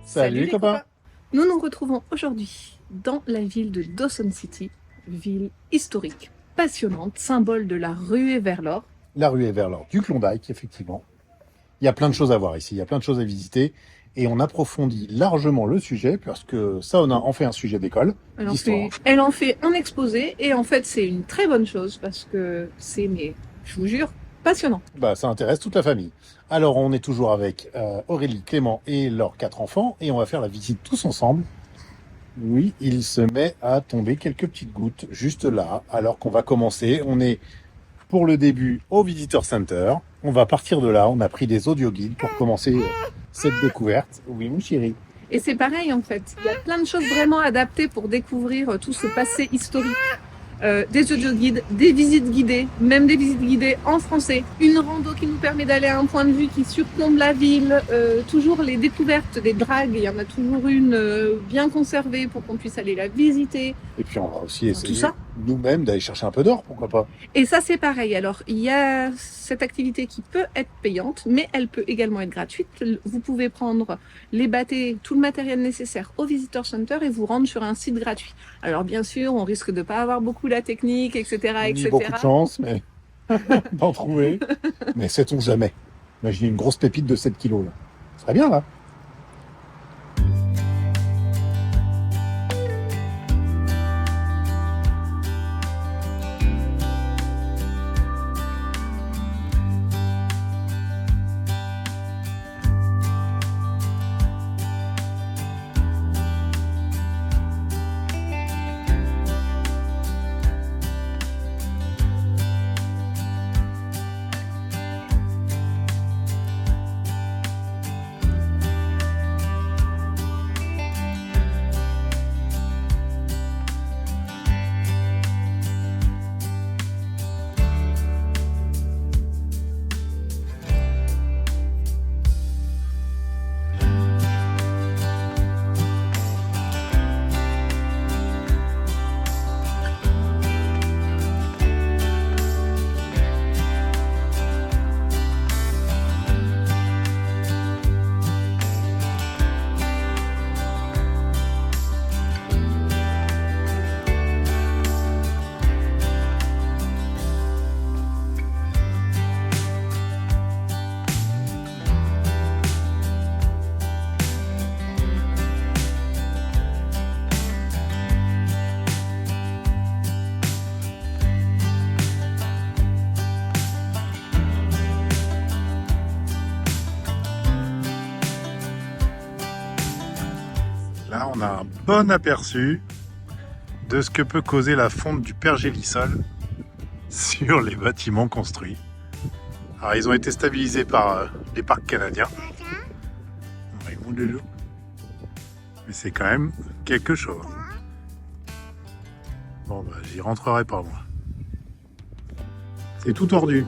Salut les copains. Nous nous retrouvons aujourd'hui dans la ville de Dawson City, ville historique, passionnante, symbole de la ruée vers l'or. La ruée vers l'or du Klondike, effectivement. Il y a plein de choses à voir ici, il y a plein de choses à visiter. Et on approfondit largement le sujet, parce que ça, on a en fait un sujet d'école, d'histoire. Elle en fait un exposé, et en fait c'est une très bonne chose, parce que c'est, mais je vous jure, passionnant. Bah, ça intéresse toute la famille. Alors, on est toujours avec Aurélie, Clément et leurs 4 enfants, et on va faire la visite tous ensemble. Oui, il se met à tomber quelques petites gouttes juste là, alors qu'on va commencer. On est pour le début au Visitor Center. On va partir de là. On a pris des audioguides pour commencer cette découverte. Oui, mon chéri. Et c'est pareil en fait, il y a plein de choses vraiment adaptées pour découvrir tout ce passé historique. Des audioguides, des visites guidées, même des visites guidées en français, une rando qui nous permet d'aller à un point de vue qui surplombe la ville, toujours les découvertes des dragues, il y en a toujours une bien conservée pour qu'on puisse aller la visiter. Et puis on va aussi essayer Tout ça. nous-mêmes d'aller chercher un peu d'or, pourquoi pas. Et ça c'est pareil, alors il y a cette activité qui peut être payante, mais elle peut également être gratuite. Vous pouvez prendre les bâtés, tout le matériel nécessaire au Visitor Center et vous rendre sur un site gratuit. Alors bien sûr, on risque de pas avoir beaucoup la technique, etc. Ni beaucoup de chance, mais d'en trouver. Mais sait-on jamais. Imaginez une grosse pépite de 7 kilos là. Ce serait bien là. Là, on a un bon aperçu de ce que peut causer la fonte du pergélisol sur les bâtiments construits. Alors, ils ont été stabilisés par les parcs canadiens. Ouais, mon loulou. Mais c'est quand même quelque chose. Bon, bah, j'y rentrerai pas, moi. C'est tout tordu.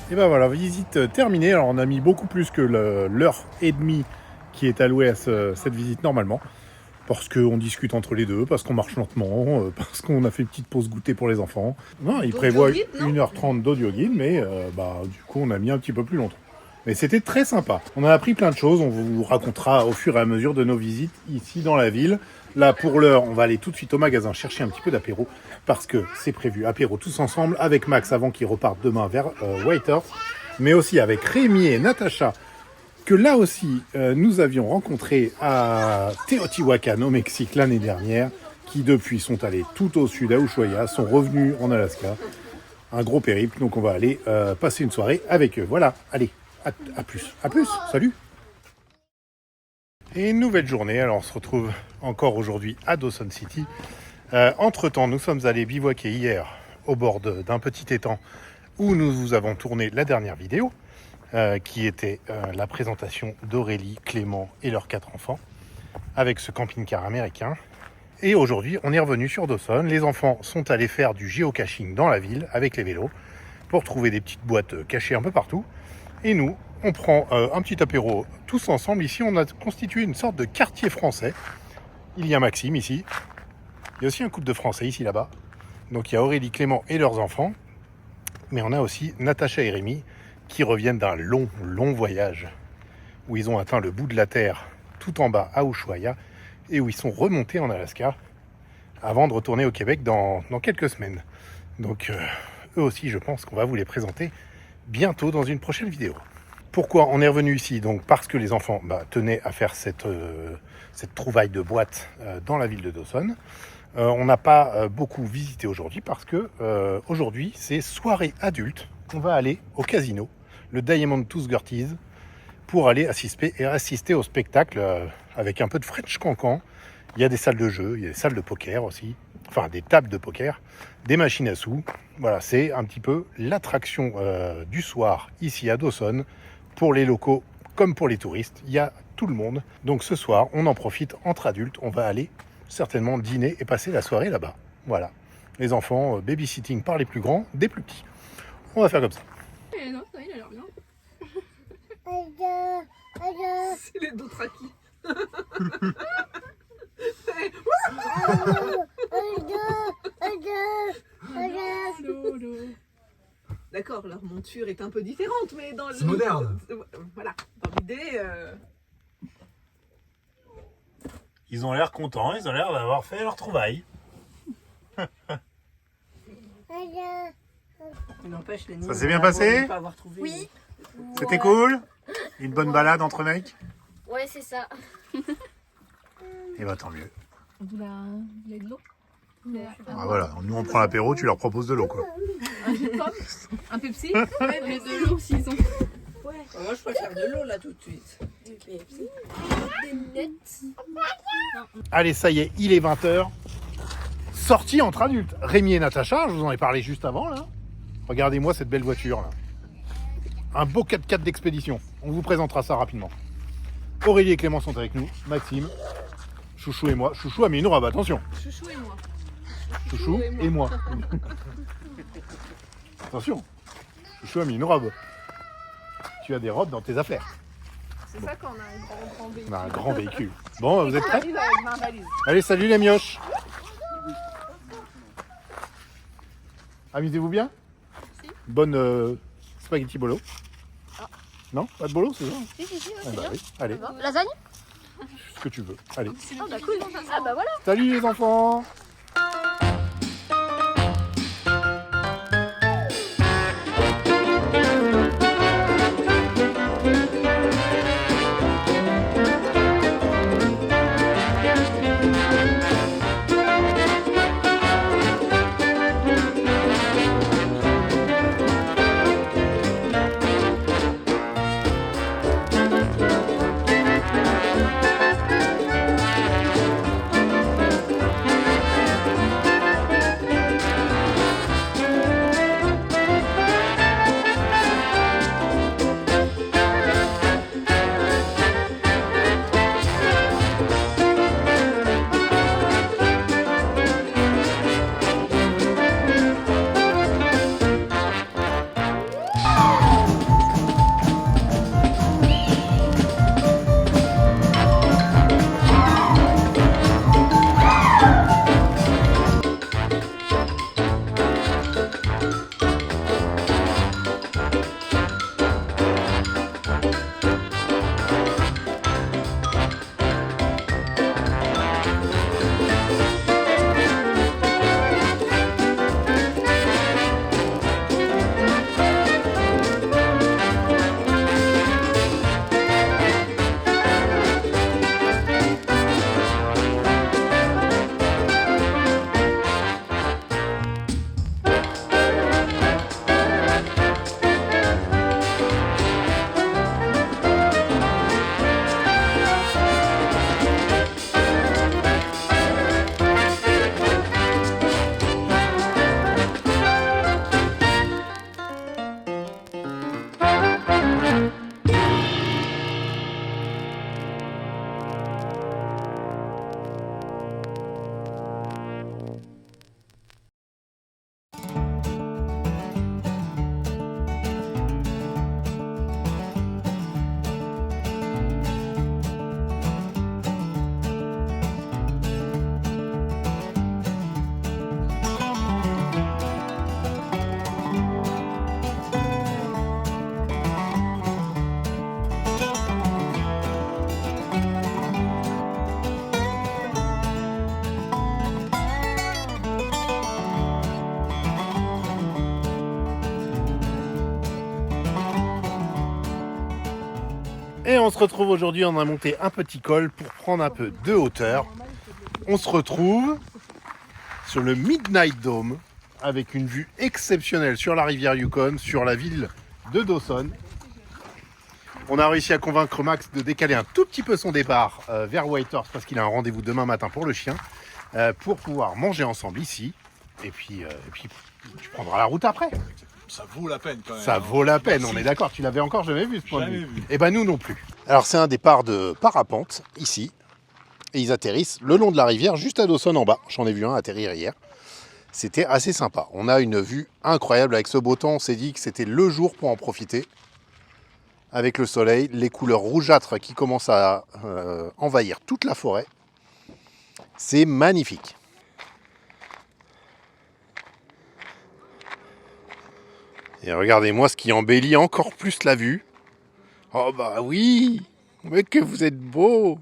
Et ben voilà, visite terminée. Alors on a mis beaucoup plus que l'heure et demie qui est allouée à cette visite normalement. Parce qu'on discute entre les deux, parce qu'on marche lentement, parce qu'on a fait une petite pause goûter pour les enfants. Non, il prévoit 1h30 d'audio guide, mais du coup on a mis un petit peu plus longtemps. Mais c'était très sympa. On a appris plein de choses, on vous racontera au fur et à mesure de nos visites ici dans la ville. Là, pour l'heure, on va aller tout de suite au magasin chercher un petit peu d'apéro, parce que c'est prévu, apéro tous ensemble, avec Max avant qu'il reparte demain vers Whitehorse, mais aussi avec Rémi et Natacha que là aussi, nous avions rencontré à Teotihuacan, au Mexique, l'année dernière, qui depuis sont allés tout au sud à Ushuaia, sont revenus en Alaska. Un gros périple, donc on va aller passer une soirée avec eux. Voilà, allez, à plus. À plus, salut. Et une nouvelle journée, alors on se retrouve encore aujourd'hui à Dawson City. Entre-temps, nous sommes allés bivouaquer hier au bord d'un petit étang où nous vous avons tourné la dernière vidéo, qui était la présentation d'Aurélie, Clément et leurs 4 enfants, avec ce camping-car américain. Et aujourd'hui, on est revenu sur Dawson. Les enfants sont allés faire du géocaching dans la ville avec les vélos pour trouver des petites boîtes cachées un peu partout. Et nous, on prend un petit apéro tous ensemble. Ici, on a constitué une sorte de quartier français. Il y a Maxime ici. Il y a aussi un couple de Français ici, là-bas. Donc il y a Aurélie, Clément et leurs enfants. Mais on a aussi Natacha et Rémi qui reviennent d'un long voyage où ils ont atteint le bout de la Terre tout en bas à Ushuaia et où ils sont remontés en Alaska avant de retourner au Québec dans quelques semaines. Donc eux aussi, je pense qu'on va vous les présenter bientôt dans une prochaine vidéo. Pourquoi on est revenu ici? Donc parce que les enfants tenaient à faire cette trouvaille de boîte dans la ville de Dawson. On n'a pas beaucoup visité aujourd'hui parce que aujourd'hui c'est soirée adulte. On va aller au casino, le Diamond Tooth Gerties, pour aller assister au spectacle avec un peu de French Cancan. Il y a des salles de jeu, il y a des salles de poker aussi, enfin des tables de poker, des machines à sous. Voilà, c'est un petit peu l'attraction du soir ici à Dawson. Pour les locaux comme pour les touristes, il y a tout le monde. Donc ce soir, on en profite entre adultes, on va aller certainement dîner et passer la soirée là-bas. Voilà, les enfants babysitting par les plus grands, des plus petits. On va faire comme ça. Non, ça il a l'air bien. C'est les deux traquis. D'accord, leur monture est un peu différente, mais dans c'est moderne. Voilà, dans l'idée. Ils ont l'air contents, ils ont l'air d'avoir fait leur trouvaille. Ça s'est bien passé? Oui. C'était cool? Une bonne balade entre mecs? Ouais, c'est ça. Et bah tant mieux. Vous voulez de l'eau? Ah voilà, nous on prend l'apéro, tu leur proposes de l'eau quoi. Un jus de pomme? Un Pepsi? Ouais, mais de l'eau s'ils ont. Ouais. Moi je préfère de l'eau là tout de suite. Des lunettes. Allez, ça y est, il est 20h. Sortie entre adultes. Rémi et Natacha, je vous en ai parlé juste avant là. Regardez-moi cette belle voiture là. Un beau 4x4 d'expédition. On vous présentera ça rapidement. Aurélie et Clément sont avec nous. Maxime, Chouchou et moi. Chouchou a mis une robe, attention. Chouchou et moi. Chouchou et moi. Attention. Chouchou a mis une robe. Tu as des robes dans tes affaires. C'est ça qu'on a un grand véhicule. On a un grand véhicule. Bon, vous êtes prêts? Avec 20 valises. Allez, salut les mioches. Amusez-vous bien? Si. Bonne spaghetti bolo. Ah. Non? Pas de bolo, c'est ça? Si, ouais, Ah c'est bah bien. oui, allez, Lasagne? ce que tu veux. Allez. Ah bah cool. Ah bah voilà. Salut les enfants! Et on se retrouve aujourd'hui, on a monté un petit col pour prendre un peu de hauteur. On se retrouve sur le Midnight Dome avec une vue exceptionnelle sur la rivière Yukon, sur la ville de Dawson. On a réussi à convaincre Max de décaler un tout petit peu son départ vers Whitehorse parce qu'il a un rendez-vous demain matin pour le chien, pour pouvoir manger ensemble ici. Et puis tu prendras la route après. Ça vaut la peine quand même. Ça vaut la peine, on est d'accord. Tu l'avais encore jamais vu ce point de Jamais vue. vu. Et ben nous non plus. Alors c'est un départ de parapente ici. Et ils atterrissent le long de la rivière, juste à Dawson en bas. J'en ai vu un atterrir hier. C'était assez sympa. On a une vue incroyable avec ce beau temps. On s'est dit que c'était le jour pour en profiter. Avec le soleil, les couleurs rougeâtres qui commencent à envahir toute la forêt. C'est magnifique. Et regardez-moi ce qui embellit encore plus la vue. Oh bah oui, mais que vous êtes beau.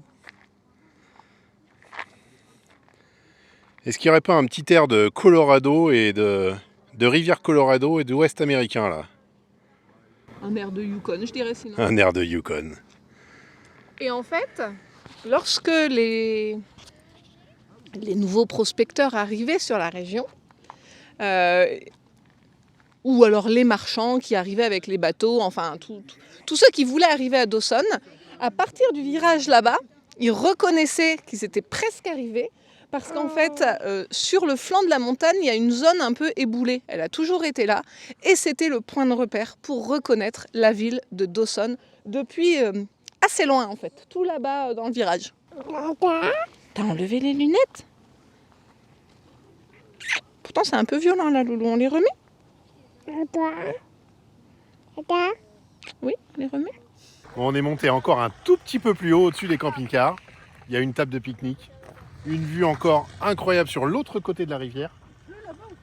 Est-ce qu'il n'y aurait pas un petit air de Colorado et de rivière Colorado et de Ouest américain là? Un air de Yukon, je dirais sinon. Un air de Yukon. Et en fait, lorsque les nouveaux prospecteurs arrivaient sur la région, ou alors les marchands qui arrivaient avec les bateaux, enfin tous ceux qui voulaient arriver à Dawson, à partir du virage là-bas, ils reconnaissaient qu'ils étaient presque arrivés, parce qu'en fait, sur le flanc de la montagne, il y a une zone un peu éboulée. Elle a toujours été là, et c'était le point de repère pour reconnaître la ville de Dawson depuis assez loin en fait, tout là-bas dans le virage. T'as enlevé les lunettes? Pourtant c'est un peu violent là, Loulou, on les remet? Oui, on les remet. On est monté encore un tout petit peu plus haut au-dessus des camping-cars. Il y a une table de pique-nique. Une vue encore incroyable sur l'autre côté de la rivière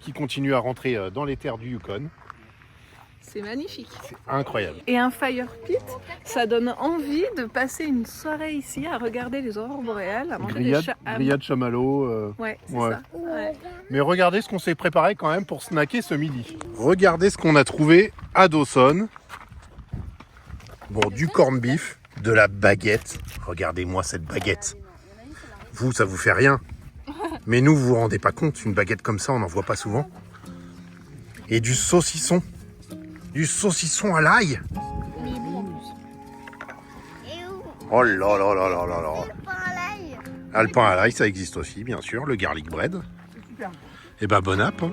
qui continue à rentrer dans les terres du Yukon. C'est magnifique. C'est incroyable. Et un fire pit, ça donne envie de passer une soirée ici à regarder les aurores boréales, à manger Grillade chamallow. Ouais, c'est ouais. ça. Ouais. Mais regardez ce qu'on s'est préparé quand même pour snacker ce midi. Regardez ce qu'on a trouvé à Dawson. Bon, du corned beef, de la baguette. Regardez-moi cette baguette. Vous, ça vous fait rien. Mais nous, vous vous rendez pas compte, une baguette comme ça, on n'en voit pas souvent. Et du saucisson. Du saucisson à l'ail. Oh là là là là là là. Ah, le pain à l'ail, ça existe aussi, bien sûr. Le garlic bread. Et ben, bon app. Hein.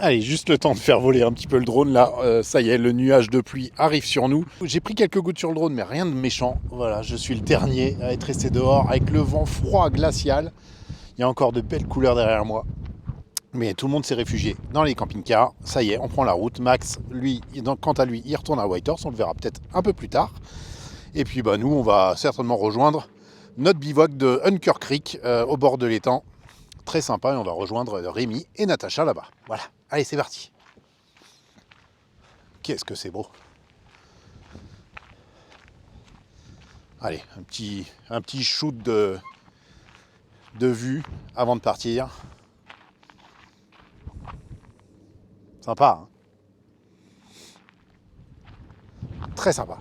Allez, juste le temps de faire voler un petit peu le drone. Là, ça y est, le nuage de pluie arrive sur nous. J'ai pris quelques gouttes sur le drone, mais rien de méchant. Voilà, je suis le dernier à être resté dehors avec le vent froid glacial. Il y a encore de belles couleurs derrière moi. Mais tout le monde s'est réfugié dans les camping-cars. Ça y est, on prend la route. Max, lui, quant à lui, il retourne à Whitehorse. On le verra peut-être un peu plus tard. Et puis, bah, nous, on va certainement rejoindre notre bivouac de Hunker Creek au bord de l'étang. Très sympa, et on va rejoindre Rémi et Natacha là-bas. Voilà, allez, c'est parti. Qu'est-ce que c'est beau. Allez, un petit shoot de vue avant de partir. Sympa, hein? Très sympa.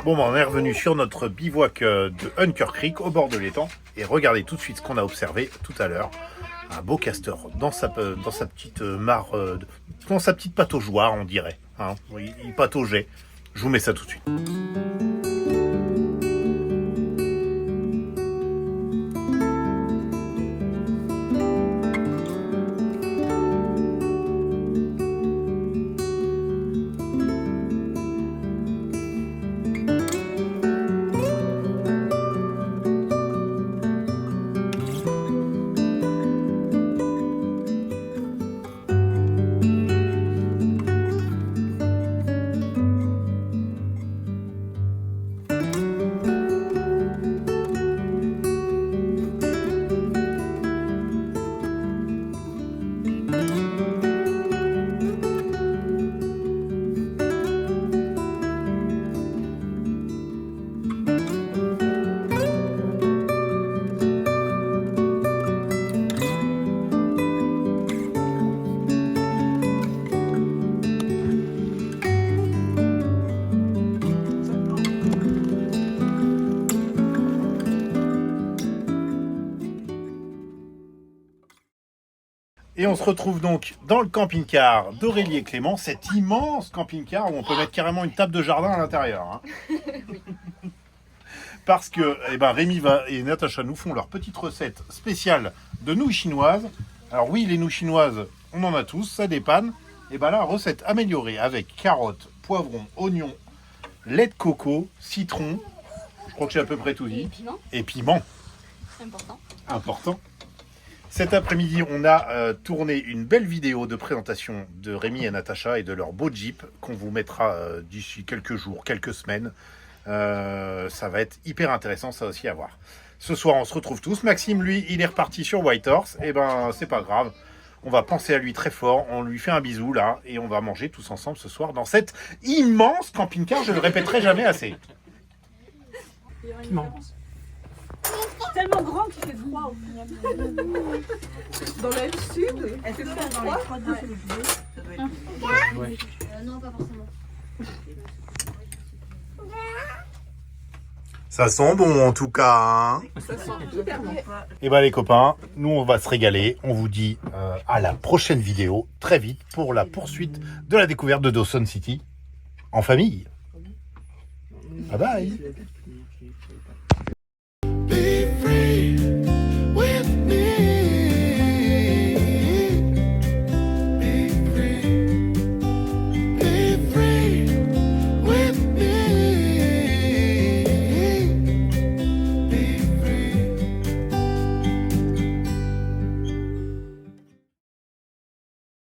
Bon, on est revenu sur notre bivouac de Hunker Creek au bord de l'étang. Et regardez tout de suite ce qu'on a observé tout à l'heure. Un beau castor dans sa petite mare, dans sa petite pataugeoire, on dirait. Hein, il pataugeait. Je vous mets ça tout de suite. Et on se retrouve donc dans le camping-car d'Aurélie et Clément, cet immense camping-car où on peut mettre carrément une table de jardin à l'intérieur. Hein. Parce que Rémi et Natacha nous font leur petite recette spéciale de nouilles chinoises. Alors oui, les nouilles chinoises, on en a tous, ça dépanne. Et bien là, recette améliorée avec carottes, poivrons, oignons, lait de coco, citron. Je crois que j'ai à peu près tout dit. Et piment. Important. Cet après-midi, on a tourné une belle vidéo de présentation de Rémi et Natacha et de leur beau Jeep qu'on vous mettra d'ici quelques jours, quelques semaines. Ça va être hyper intéressant, ça aussi à voir. Ce soir, on se retrouve tous. Maxime, lui, il est reparti sur Whitehorse. Et c'est pas grave. On va penser à lui très fort. On lui fait un bisou là et on va manger tous ensemble ce soir dans cet immense camping-car. Je ne le répéterai jamais assez. Piment. Tellement grand qu'il fait froid au final. Dans la sud, elle fait froid. Non, pas forcément. Ça sent bon en tout cas. Hein. Ça sent hyper bon. Et les copains, nous on va se régaler. On vous dit à la prochaine vidéo, très vite, pour la poursuite de la découverte de Dawson City en famille. Bye bye.